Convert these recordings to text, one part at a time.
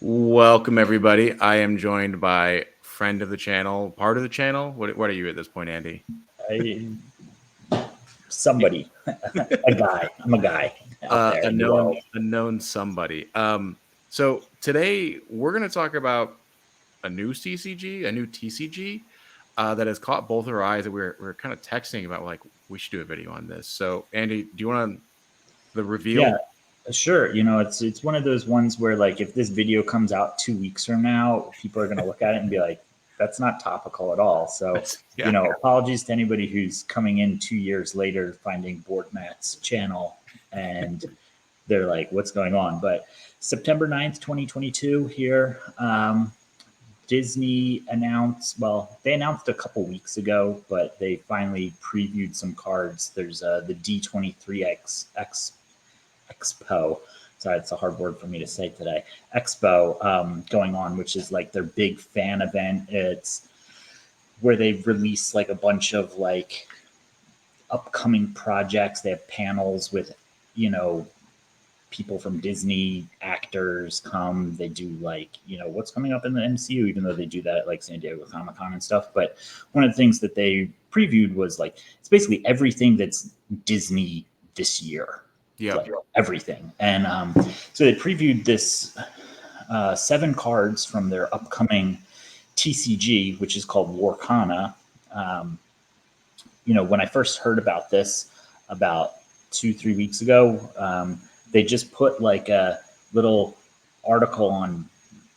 Welcome, everybody. I am joined by friend of the channel, part of the channel. What are you at this point, Andy? I, somebody, a guy. I'm a guy out there A in the world. known somebody. So today we're going to talk about a new CCG, a new TCG that has caught both our eyes. That we're kind of texting about, like, we should do a video on this. So, Andy, do you want the Yeah, reveal? sure. It's one of those ones where like if this video comes out 2 weeks from now, people are gonna look at it and be like, "That's not topical at all." So, Yeah. apologies to anybody who's coming in 2 years later finding Board Matt's channel and they're like, "What's going on?" But September 9th, 2022 here. Disney announced, well, they announced a couple weeks ago, but they finally previewed some cards. There's the D23X Expo. Sorry, it's a hard word for me to say today. Expo going on, which is like their big fan event. It's where they release like a bunch of like upcoming projects. They have panels with, you know, people from Disney, actors come. They do like, what's coming up in the MCU, even though they do that at like San Diego Comic-Con and stuff. But one of the things that they previewed was like, it's basically everything that's Disney this year. Yeah. Like everything. And so they previewed this 7 cards from their upcoming TCG, which is called Lorcana. When I first heard about this about 2-3 weeks ago, they just put like a little article on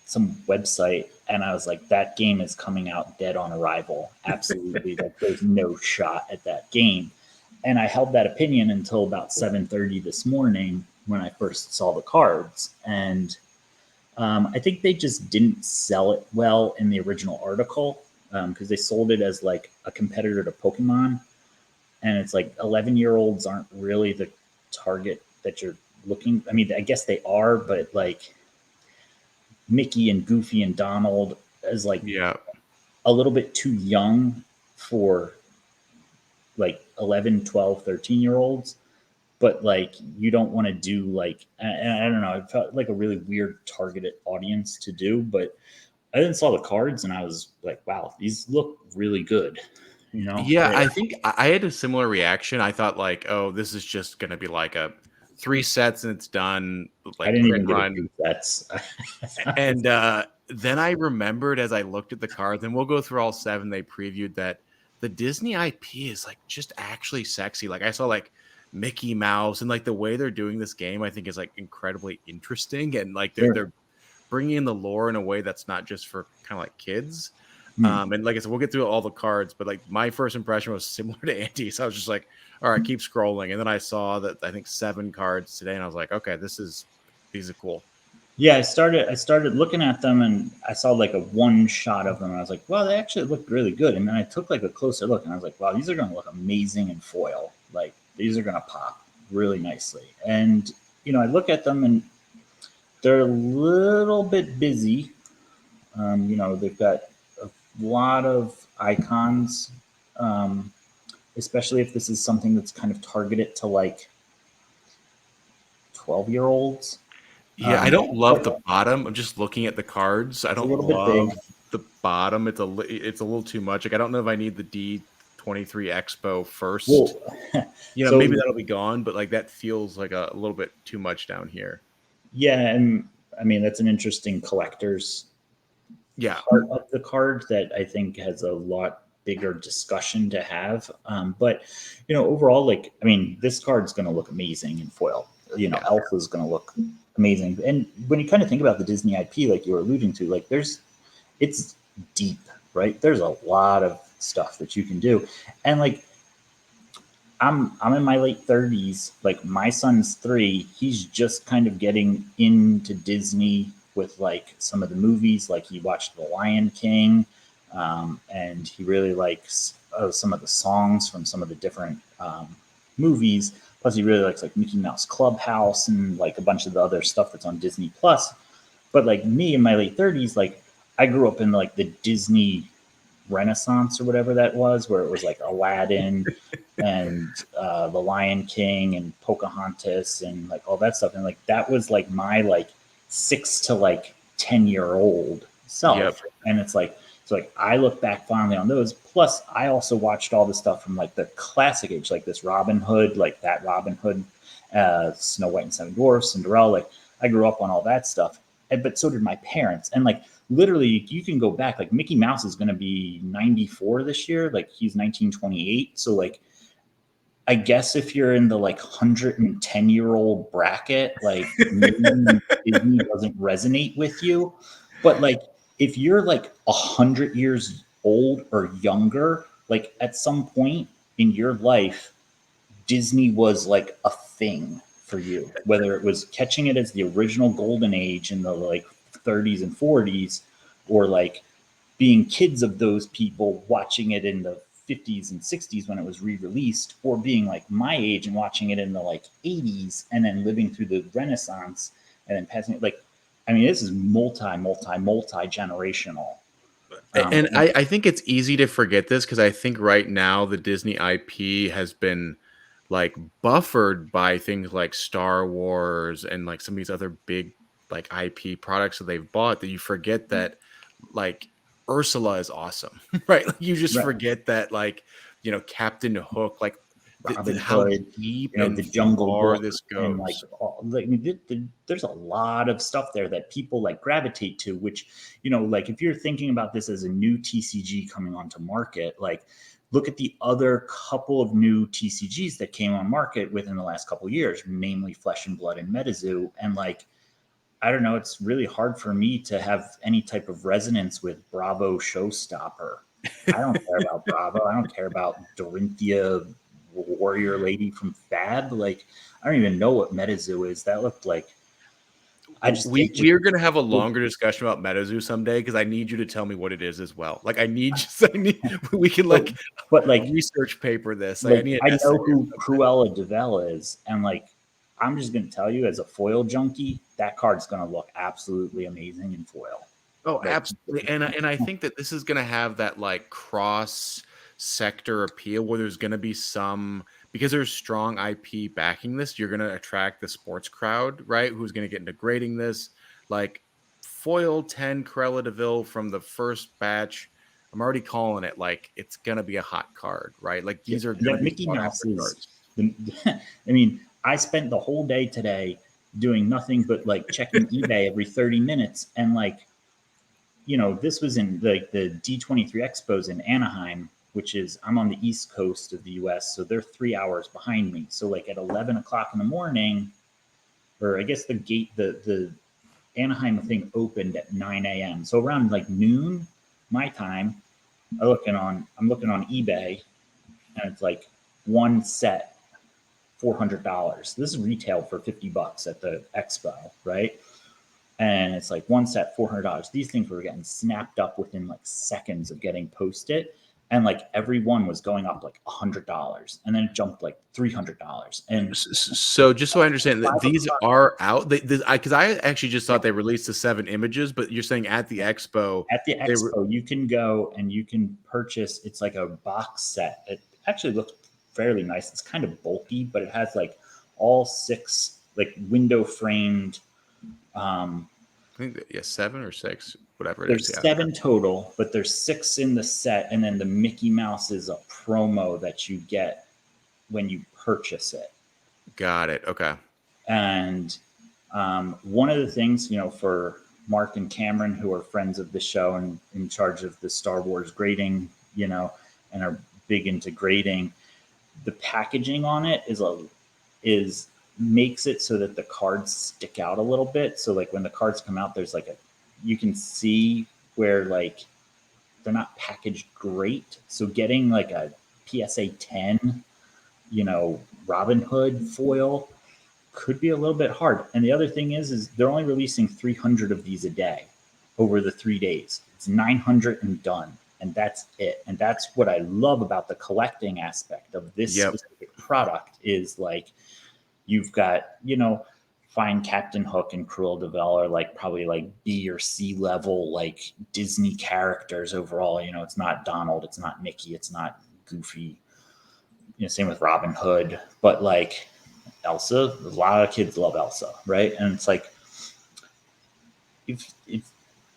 some website, and I was like, that game is coming out dead on arrival. Absolutely, like there's no shot at that game. And I held that opinion until about 7:30 this morning when I first saw the cards, and I think they just didn't sell it well in the original article because they sold it as like a competitor to Pokemon, and it's like 11-year-olds aren't really the target that you're looking. I mean, I guess they are, but like Mickey and Goofy and Donald is like a little bit too young for like 11, 12, 13-year-olds. But like you don't want to do like, and I don't know, it felt like a really weird targeted audience to do. But I then saw the cards and I was like, wow, these look really good. Yeah, I think I had a similar reaction. I thought like, oh, this is just going to be like a 3 sets and it's done, I like didn't print even get a run. few sets. And then I remembered as I looked at the cards, and we'll go through all 7 they previewed, that the Disney IP is like just actually sexy. Like I saw like Mickey Mouse, and like the way they're doing this game, I think is like incredibly interesting, and like they're bringing in the lore in a way that's not just for kind of like kids. And like I said, we'll get through all the cards, but like my first impression was similar to Andy's. So I was just like, all right, keep scrolling. And then I saw that I think 7 cards today, and I was like, okay, these are cool. Yeah, I started looking at them and I saw like a one shot of them. And I was like, wow, they actually look really good. And then I took like a closer look and I was like, wow, these are going to look amazing in foil. Like these are going to pop really nicely. And I look at them and they're a little bit busy. They've got a lot of icons, especially if this is something that's kind of targeted to like 12-year-olds. Yeah, I don't love the bottom. I'm just looking at the cards. I don't A little bit big. love the bottom. It's a little too much. Like I don't know if I need the D23 Expo first. Well, So maybe that'll be gone, but like that feels like a little bit too much down here. Yeah, and I mean that's an interesting collector's part of the card that I think has a lot bigger discussion to have. But overall, like I mean, this card's going to look amazing in foil. Alpha's going to look amazing. And when you kind of think about the Disney IP, like you were alluding to, like it's deep, right? There's a lot of stuff that you can do, and like I'm in my late 30s. Like my son's 3. He's just kind of getting into Disney with like some of the movies. Like he watched The Lion King, and he really likes some of the songs from some of the different movies. Plus, he really likes like Mickey Mouse Clubhouse and like a bunch of the other stuff that's on Disney Plus. But like me in my late 30s, like I grew up in like the Disney Renaissance or whatever that was, where it was like Aladdin and The Lion King and Pocahontas and like all that stuff. And like that was like my like 6 to like 10-year-old Yep. self. And it's like, so like I look back fondly on those. Plus, I also watched all the stuff from like the classic age, like this Robin Hood, like that Robin Hood, Snow White and Seven Dwarfs, Cinderella. Like I grew up on all that stuff, but so did my parents. And like literally, you can go back. Like Mickey Mouse is going to be 94 this year. Like he's 1928. So like I guess if you're in the like 110-year-old bracket, like maybe Disney doesn't resonate with you. But like if you're like 100 years old or younger, like at some point in your life, Disney was like a thing for you, whether it was catching it as the original golden age in the like 30s and 40s, or like being kids of those people watching it in the 50s and 60s when it was re-released, or being like my age and watching it in the like 80s and then living through the Renaissance and then passing it. Like, I mean, this is multi generational. And I think it's easy to forget this because I think right now the Disney IP has been like buffered by things like Star Wars and like some of these other big like IP products that they've bought that you forget that like Ursula is awesome, right? Like you just Right. forget that like, Captain Hook, like Robin how Hood, deep you know, and the Jungle far Book, this and like, goes. like there's a lot of stuff there that people like gravitate to. Which, you know, like if you're thinking about this as a new TCG coming onto market, like look at the other couple of new TCGs that came on market within the last couple of years, namely Flesh and Blood and MetaZoo, and like. I don't know. It's really hard for me to have any type of resonance with Bravo Showstopper. I don't care about Bravo. I don't care about Dorinthia Warrior Lady from Fab. Like, I don't even know what MetaZoo is. That looked like I just We it just we are gonna have a longer discussion about MetaZoo someday because I need you to tell me what it is as well. Like I need we can but like but like research paper this. Like I like need I an essay know or who Cruella Deville is, and like I'm just gonna tell you as a foil junkie, that card's gonna look absolutely amazing in foil. Oh, Like absolutely, and I think that this is gonna have that, like, cross sector appeal where there's gonna be some because there's strong IP backing this, you're gonna attract the sports crowd, right? Who's gonna get into grading this. Like, foil 10 Cruella de Vil from the first batch, I'm already calling it, like, it's gonna be a hot card, right? Like, yeah, these are gonna that be Mickey sought Mouse after is cards. the. I mean, I spent the whole day today doing nothing but like checking eBay every 30 minutes, and like this was in like the D23 Expos in Anaheim, which is I'm on the east coast of the U.S., so they're 3 hours behind me. So like at 11 o'clock in the morning, or I guess the Anaheim thing opened at 9 a.m. So around like noon my time, I'm looking on eBay, and it's like one set $400. This is retail for $50 at the expo, right? And it's like one set $400. These things were getting snapped up within like seconds of getting posted, and like every one was going up like $100, and then it jumped like $300, and So just so I understand that 5 these o'clock are out, because I actually just thought they released the 7 images, but you're saying at the expo, at the they were expo you can go and you can purchase. It's like a box set. It actually looks fairly nice. It's kind of bulky, but it has like all six like window framed. um, I think that, yeah, 7 or 6, whatever it is, There's yeah. seven total, but there's six in the set, and then the Mickey Mouse is a promo that you get when you purchase it. Got it, okay. And one of the things, for Mark and Cameron, who are friends of the show and in charge of the Star Wars grading, and are big into grading, the packaging on it is makes it so that the cards stick out a little bit. So like when the cards come out, there's like you can see where like they're not packaged great. So getting like a PSA 10, Robin Hood foil could be a little bit hard. And the other thing is they're only releasing 300 of these a day over the 3 days. It's 900 and done. And that's it. And that's what I love about the collecting aspect of this Yep. specific product is like you've got, find Captain Hook and Cruel de Vil are like probably like B or C level like Disney characters overall. It's not Donald, it's not Mickey, it's not Goofy. Same with Robin Hood, but like Elsa, a lot of kids love Elsa, right? And it's like if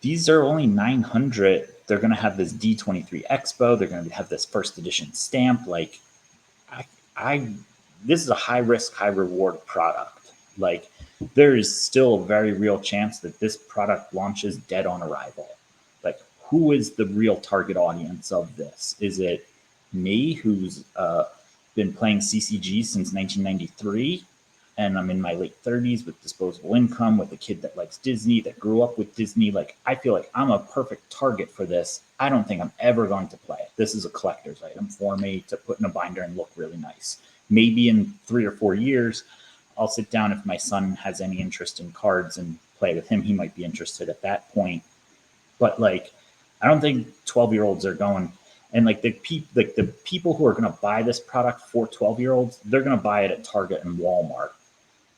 these are only 900. They're going to have this D23 Expo. They're going to have this first edition stamp. Like, I, I, this is a high risk, high reward product. Like, there is still a very real chance that this product launches dead on arrival. Like, who is the real target audience of this? Is it me, who's been playing CCG since 1993? And I'm in my late 30s with disposable income, with a kid that likes Disney, that grew up with Disney. Like, I feel like I'm a perfect target for this. I don't think I'm ever going to play it. This is a collector's item for me to put in a binder and look really nice. Maybe in 3 or 4 years, I'll sit down if my son has any interest in cards and play with him. He might be interested at that point. But like, I don't think 12-year-olds are going. And like the people who are going to buy this product for 12-year-olds, they're going to buy it at Target and Walmart.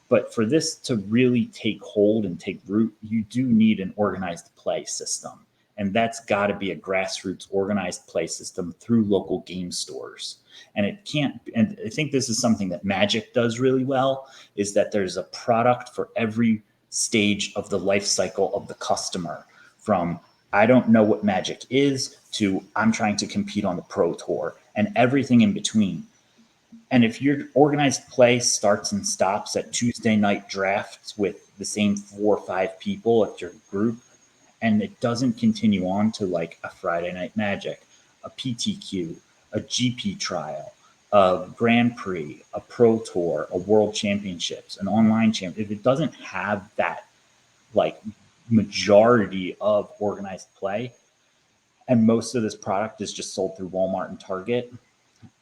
But for this to really take hold and take root, you do need an organized play system. And that's got to be a grassroots organized play system through local game stores. And it can't, and I think this is something that Magic does really well, is that there's a product for every stage of the life cycle of the customer. From I don't know what Magic is to I'm trying to compete on the Pro Tour and everything in between. And if your organized play starts and stops at Tuesday night drafts with the same 4 or 5 people at your group, and it doesn't continue on to like a Friday Night Magic, a PTQ, a GP trial, a Grand Prix, a Pro Tour, a World Championships, an online champ, if it doesn't have that like majority of organized play, and most of this product is just sold through Walmart and Target,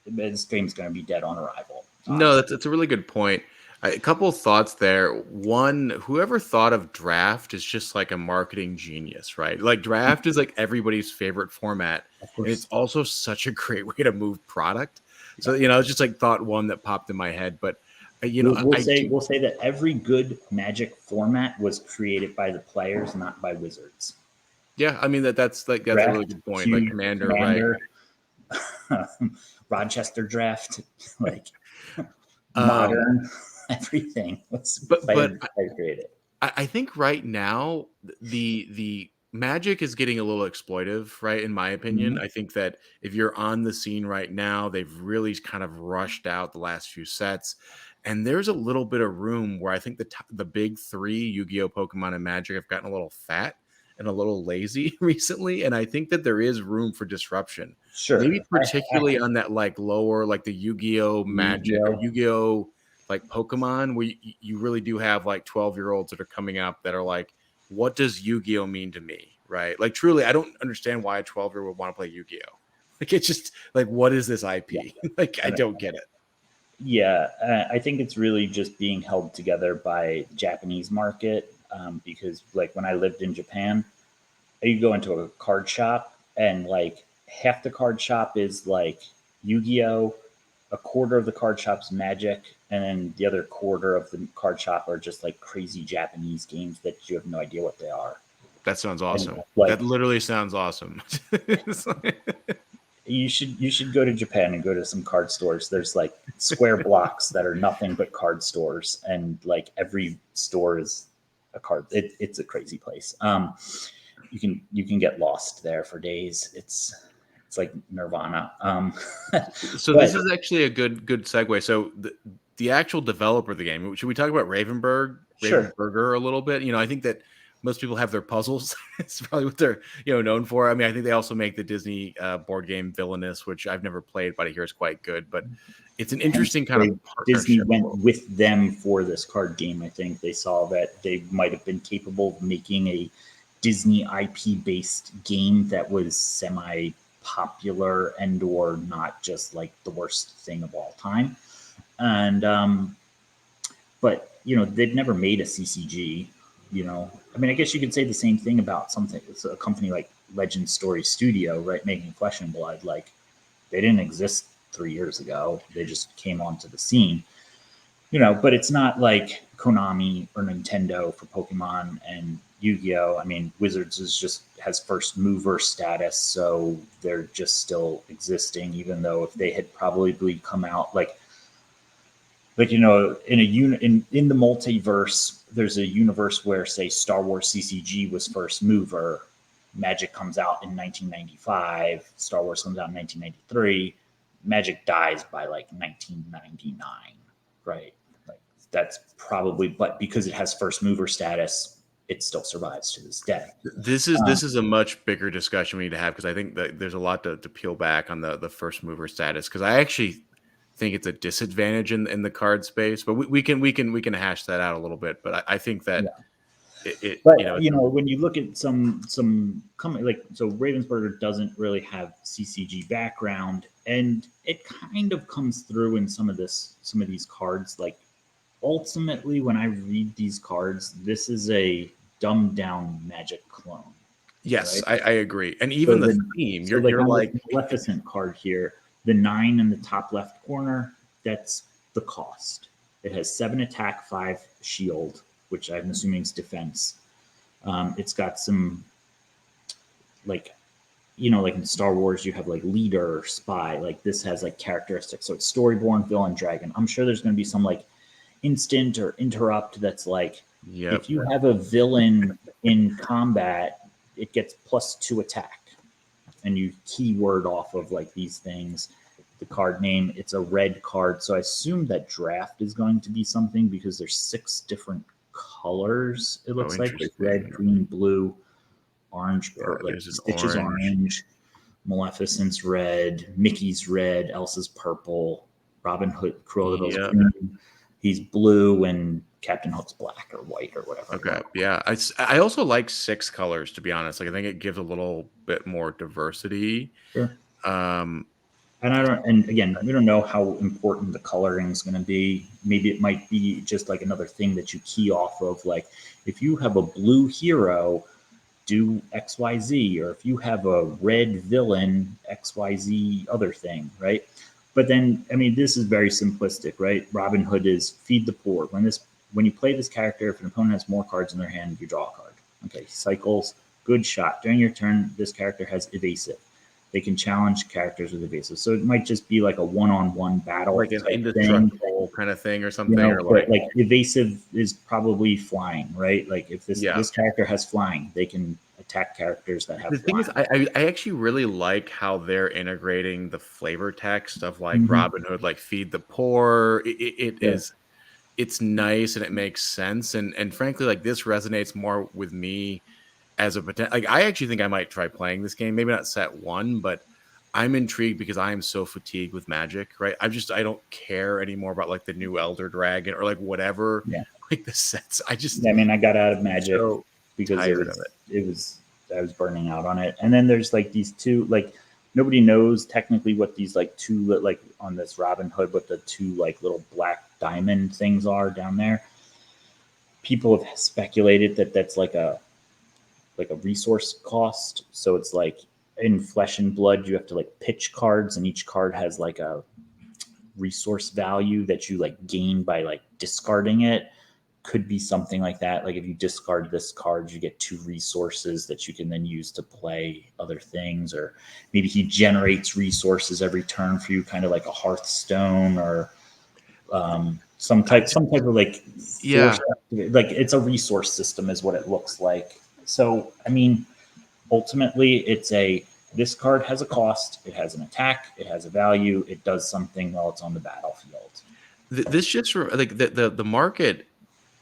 this game's going to be dead on arrival. No, that's a really good point. A couple of thoughts there. One, whoever thought of draft is just like a marketing genius, right? Like draft is like everybody's favorite format, Of and it's course. also such a great way to move product. Yeah. So it's just like thought one that popped in my head. But We'll I say do. we'll say that every good Magic format was created by the players, not by wizards. Yeah, I mean that's a really Draft, good point. Like Cube, Commander, right? Commander, Rochester Draft, like Um, Modern, everything was but player created. I think right now the Magic is getting a little exploitive, right? In my opinion, Mm-hmm. I think that if you're on the scene right now, they've really kind of rushed out the last few sets, and there's a little bit of room where I think the big three, Yu-Gi-Oh, Pokemon, and Magic, have gotten a little fat and a little lazy recently, and I think that there is room for disruption. Sure, Maybe particularly on that like lower, like the Yu-Gi-Oh, Magic, or Yu-Gi-Oh. Yu-Gi-Oh like Pokemon, where you really do have like 12-year-olds that are coming up that are like, what does Yu-Gi-Oh mean to me? Right? Like truly, I don't understand why a 12-year-old would want to play Yu-Gi-Oh. Like it's just like, what is this Yeah, IP? Like I don't get it. yeah. I think it's really just being held together by the Japanese market, because like when I lived in Japan, you go into a card shop and like half the card shop is like Yu-Gi-Oh, a quarter of the card shop's Magic, and then the other quarter of the card shop are just like crazy Japanese games that you have no idea what they are. That sounds And awesome. That like literally sounds awesome. you should go to Japan and go to some card stores. There's like square blocks that are nothing but card stores, and like every store is a card. It's a crazy place. You can get lost there for days. It's like nirvana. So But this is actually a good segue. So the actual developer of the game, should we talk about sure. Ravenberger a little bit? I think that most people have their puzzles. It's probably what they're known for. I mean, I think they also make the Disney board game Villainous, which I've never played, but I hear is quite good. But it's an Hence, interesting kind of Disney partnership. went with them for this card game. I think they saw that they might have been capable of making a Disney IP based game that was semi popular and or not just like the worst thing of all time. And but they'd never made a CCG. I mean, I guess you could say the same thing about something. It's a company like Legend Story Studio, right, making Flesh and Blood. Like they didn't exist 3 years ago. They just came onto the scene. But it's not like Konami or Nintendo for Pokemon and Yu-Gi-Oh. I mean, Wizards has first mover status, so they're just still existing, even though if they had probably come out like in the multiverse, there's a universe where say Star Wars CCG was first mover, Magic comes out in 1995, Star Wars comes out in 1993, Magic dies by like 1999, right? Like that's probably, but because it has first mover status, it still survives to this day. This is a much bigger discussion we need to have, because I think that there's a lot to peel back on the first mover status, because I actually think it's a disadvantage in the card space, but we can hash that out a little bit. But I think that Yeah. it But it's a, when you look at some company like, so Ravensburger doesn't really have CCG background, and it kind of comes through in some of these cards. Like ultimately, when I read these cards, this is a dumbed down Magic clone, yes, right? I agree, and even So the the theme, so you're like you're on this like Maleficent card here, the 9 in the top left corner, that's the cost. It has 7 attack, 5 shield, which I'm assuming is defense. It's got some like, like in Star Wars, you have like leader or spy. Like this has like characteristics. So it's storyborn, villain, dragon. I'm sure there's going to be some like instant or interrupt that's like, yep. if you have a villain in combat, it gets +2 attack, and you keyword off of like these things. The card name, it's a red card, so I assume that draft is going to be something, because there's 6 different colors. It Oh, looks like there's red, interesting. green, blue, orange, Yeah, like there's an Stitch's orange. orange, Maleficent's red, Mickey's red, Elsa's purple, Robin Hood, Cruella de Vil's Yep. green. He's blue, and Captain Hook's black or white or whatever. I don't Okay. know. Yeah. I also like 6 colors, to be honest. Like I think it gives a little bit more diversity. Sure. Um, And I don't, and again, we don't know how important the coloring is going to be. Maybe it might be just like another thing that you key off of. Like if you have a blue hero, do XYZ, or if you have a red villain, XYZ other thing, right? But then, I mean, this is very simplistic, right? Robin Hood is feed the poor. When you play this character, if an opponent has more cards in their hand, you draw a card. Okay, cycles, good shot. During your turn, this character has evasive. They can challenge characters with evasive. So it might just be like a one-on-one battle like an type thing, indestructible kind of thing or something, or but like, like evasive is probably flying, right? Like if this yeah. this character has flying, they can attack characters that have The thing is, flying. I actually really like how they're integrating the flavor text of like Mm-hmm. Robin Hood, like feed the poor. It Sure. is, it's nice and it makes sense. And frankly, like this resonates more with me as a potential. Like I actually think I might try playing this game. Maybe not set one, but I'm intrigued because I am so fatigued with Magic. Right? I don't care anymore about like the new Elder Dragon or like whatever. Yeah. Like the sets. I mean, I got out of Magic So because tired of it. it was I was burning out on it. And then there's like these two, like nobody knows technically what these like two, like on this Robin Hood, what the two like little black diamond things are down there. People have speculated that that's like a resource cost. So it's like in Flesh and Blood, you have to like pitch cards, and each card has like a resource value that you like gain by like discarding it. Could be something like that. Like if you discard this card, you get 2 resources that you can then use to play other things. Or maybe he generates resources every turn for you, kind of like a Hearthstone, or some type of like Yeah. force. Like it's a resource system, is what it looks like. So I mean, ultimately, it's a this card has a cost, it has an attack, it has a value, it does something while it's on the battlefield. This just like the market.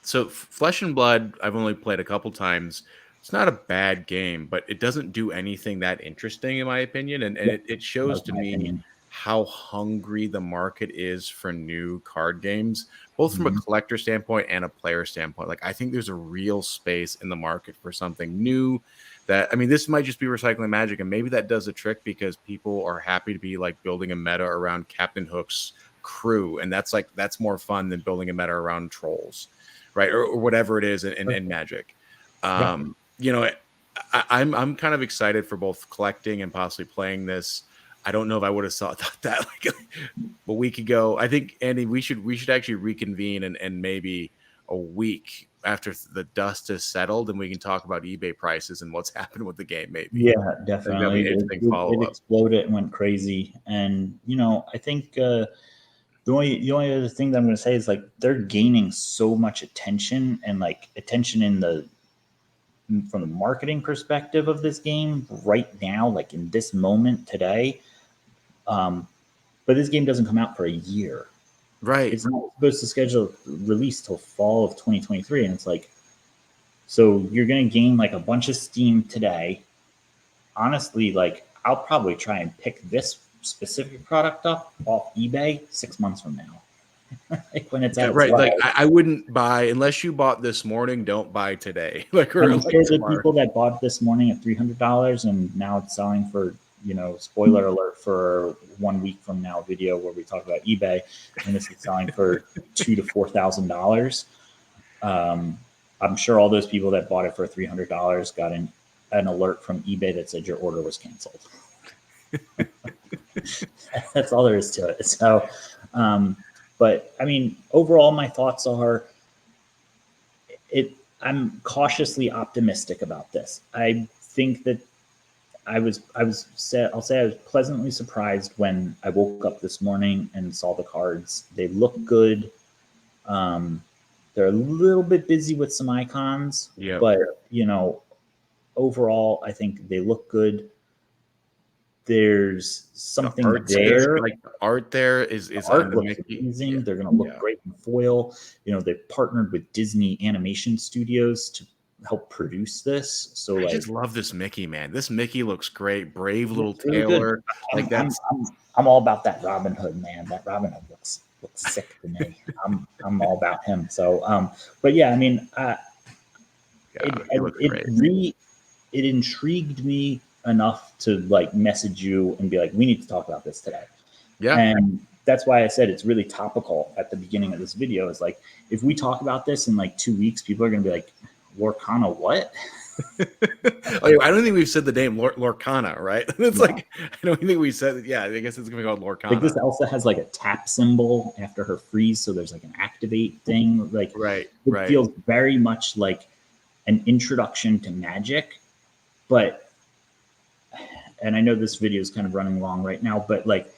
So Flesh and Blood, I've only played a couple times. It's not a bad game, but it doesn't do anything that interesting, in my opinion. And Yeah, it that shows was to my me opinion. how hungry the market is for new card games, both from a Mhm. collector standpoint and a player standpoint. Like I think there's a real space in the market for something new. That, I mean, this might just be recycling Magic, and maybe that does a trick because people are happy to be like building a meta around Captain Hook's crew, and that's more fun than building a meta around trolls, right? Or whatever it is in Magic. Yeah. You know, I'm kind of excited for both collecting and possibly playing this. I don't know if I would have thought that like a week ago. I think, Andy, we should actually reconvene and maybe a week after the dust has settled, and we can talk about eBay prices and what's happened with the game. Maybe Yeah, I think that'll be definitely. an interesting It follow up. exploded and went crazy. And I think the only other thing that I'm going to say is like they're gaining so much attention, and like attention in the from the marketing perspective of this game right now, like in this moment today. But this game doesn't come out for a year. Right. It's not supposed to schedule release till fall of 2023, and it's like, so you're going to gain like a bunch of steam today. Honestly, like I'll probably try and pick this specific product up off eBay 6 months from now, like when it's Yeah, at its right. Like low. I wouldn't buy unless you bought this morning. Don't buy today, like And or I'm like sure the tomorrow. people that bought this morning at $300 and now it's selling for, spoiler alert for 1 week from now video where we talk about eBay, and this is selling for $2,000 to $4,000. I'm sure all those people that bought it for $300 got an alert from eBay that said your order was canceled. That's all there is to it. So, but I mean, overall, my thoughts are it. I'm cautiously optimistic about this. I think that I'll say I was pleasantly surprised when I woke up this morning and saw the cards. They look good. Um, they're a little bit busy with some icons, Yep. but overall, I think they look good. There's The something art's good. there. Like the art there The is on art the looks Mickey. Yeah. amazing. They're going to look Yeah. great in foil. They've partnered with Disney Animation Studios to help produce this. So I like, just love this Mickey, man. This Mickey looks great. Brave little it's really good. tailor. Like I'm, I'm, that's I'm, I'm all about that Robin Hood, man. That Robin Hood looks sick to me. I'm all about him. So, but yeah, I mean, it yeah, he looks great. it intrigued me enough to like message you and be like, we need to talk about this today. Yeah. And that's why I said it's really topical at the beginning of this video. Is like, if we talk about this in like 2 weeks, people are going to be like, Lorcana, what? Oh, I don't think we've said the name Lorcana, right? It's No. like I don't think we said. Yeah, I guess it's gonna be called Like Lorcana. this Elsa has like a tap symbol after her freeze, so there's like an activate thing. Like Right. it Right. feels very much like an introduction to Magic, but and I know this video is kind of running long right now, but like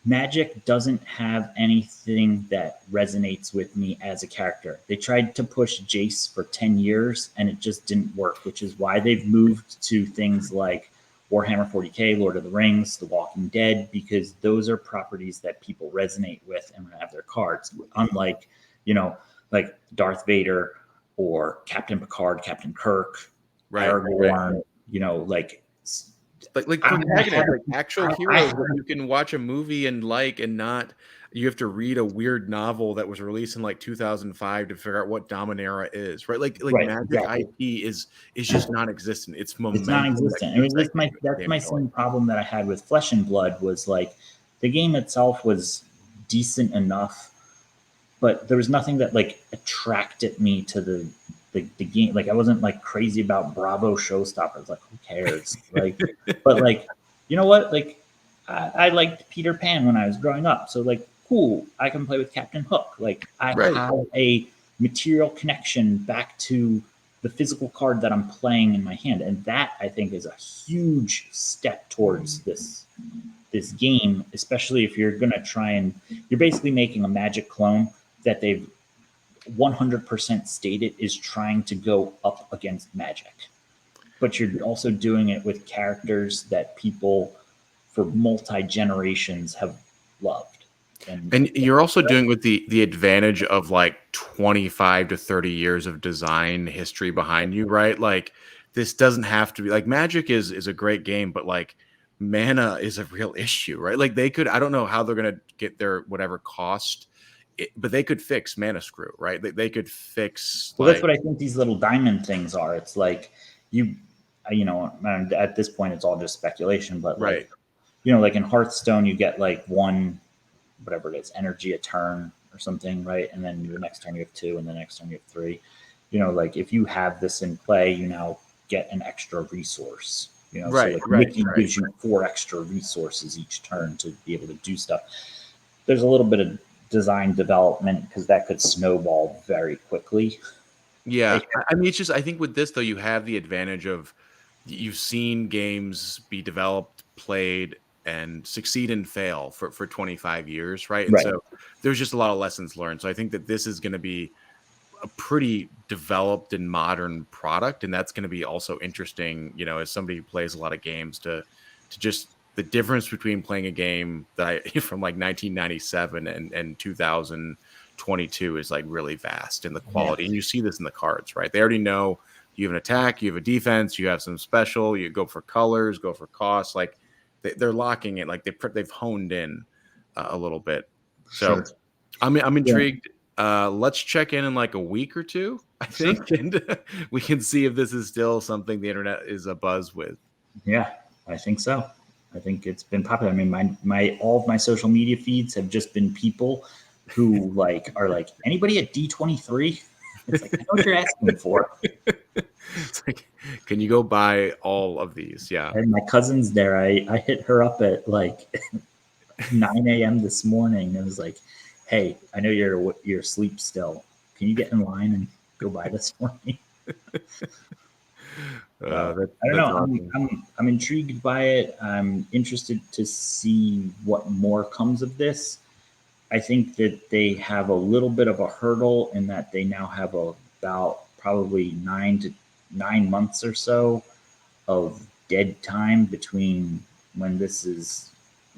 Magic doesn't have anything that resonates with me as a character. They tried to push Jace for 10 years and it just didn't work, which is why they've moved to things like Warhammer 40K, Lord of the Rings, The Walking Dead, because those are properties that people resonate with and have their cards. Unlike, like Darth Vader or Captain Picard, Captain Kirk, Right. Aragorn, Right. like Like I'm gonna protagonists, have like actual heroes that you can watch a movie and not you have to read a weird novel that was released in like 2005 to figure out what Dominaria is, right? Like right, Magic exactly. IP is just non-existent. It's It's momentum that non-existent. I keeps mean, that game that's game my going. same problem that I had with Flesh and Blood was like the game itself was decent enough, but there was nothing that like attracted me to the game. Like I wasn't like crazy about Bravo showstoppers. Like who cares? Like, but like, you know what? Like I liked Peter Pan when I was growing up. So like, cool. I can play with Captain Hook. Like I Right. have a material connection back to the physical card that I'm playing in my hand, and that I think is a huge step towards this game, especially if you're going to try and you're basically making a Magic clone that they've 100% stated is trying to go up against Magic. But you're also doing it with characters that people for multi generations have loved. And you're also doing with the advantage of like 25 to 30 years of design history behind you, right? Like this doesn't have to be like Magic is a great game, but like mana is a real issue, right? Like they could I don't know how they're gonna get their whatever cost, but they could fix mana screw, right? They could fix Well, that's like what I think these little diamond things are. It's like you, and at this point, it's all just speculation, but like, right. like in Hearthstone, you get like one, whatever it is, energy a turn or something, right? And then the next turn you have two, and the next turn you have three. Like if you have this in play, you now get an extra resource. So Right, like right, Mickey right. gives you 4 extra resources each turn to be able to do stuff. There's a little bit of design development because that could snowball very quickly. Yeah, Like, I mean, it's just I think with this though, you have the advantage of you've seen games be developed, played, and succeed and fail for 25 years, right? And right. so there's just a lot of lessons learned. So I think that this is going to be a pretty developed and modern product, and that's going to be also interesting, as somebody who plays a lot of games, to just the difference between playing a game that I from like 1997 and 2022 is like really vast in the Yeah, quality. And you see this in the cards, right? They already know you have an attack, you have a defense, you have some special, you go for colors, go for costs. Like they're locking it, like they've honed in a little bit. So sure. I'm Yeah, intrigued. Let's check in like a week or two, I sure. think, and we can see if this is still something the internet is a buzz with. Yeah, I think so. I think it's been popular. I mean, my all of my social media feeds have just been people who like are like, anybody at D23? It's like, I know what you're asking for. It's like, can you go buy all of these? Yeah. And my cousin's there. I hit her up at like 9 a.m. this morning and was like, hey, I know you're asleep still. Can you get in line and go buy this for me? So I don't That's know. awesome. I'm intrigued by it. I'm interested to see what more comes of this. I think that they have a little bit of a hurdle in that they now have about probably 9 months or so of dead time between when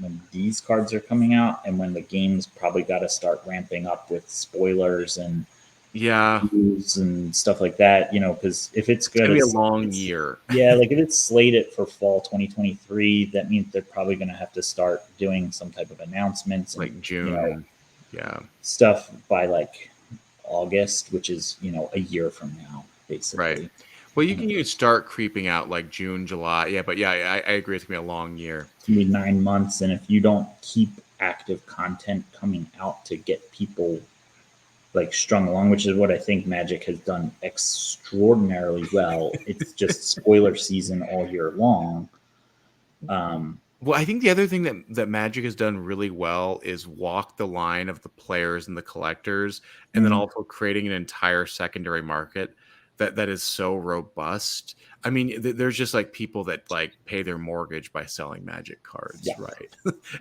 when these cards are coming out and when the game's probably got to start ramping up with spoilers and Yeah, news and stuff like that. Because if it's it's good, gonna be a long year. yeah, like if it's slated for fall 2023, that means they're probably going to have to start doing some type of announcements and Like June. Yeah, stuff by like August, which is a year from now, right. basically. Well, you And can even start creeping out like June, July. Yeah, but yeah, I agree. It's gonna be a long year. it's gonna be 9 months, and if you don't keep active content coming out to get people like strung along, which is what I think Magic has done extraordinarily well. It's just spoiler season all year long. Um, Well, I think the other thing that Magic has done really well is walk the line of the players and the collectors, and then mm, also creating an entire secondary market that is so robust. I mean, there's just like people that like pay their mortgage by selling Magic cards, yeah, right?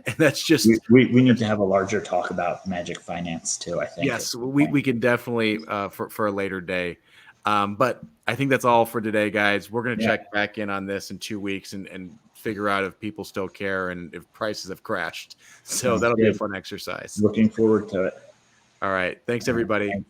And that's we, just we, we need to have a larger talk about Magic finance too. I think at yes, some we point. we can definitely for a later day. But I think that's all for today, guys. We're gonna Yeah, check back in on this in 2 weeks and figure out if people still care and if prices have crashed. So sounds that'll be a good. fun exercise. Looking forward to it. All right. Thanks, All right, everybody. thanks.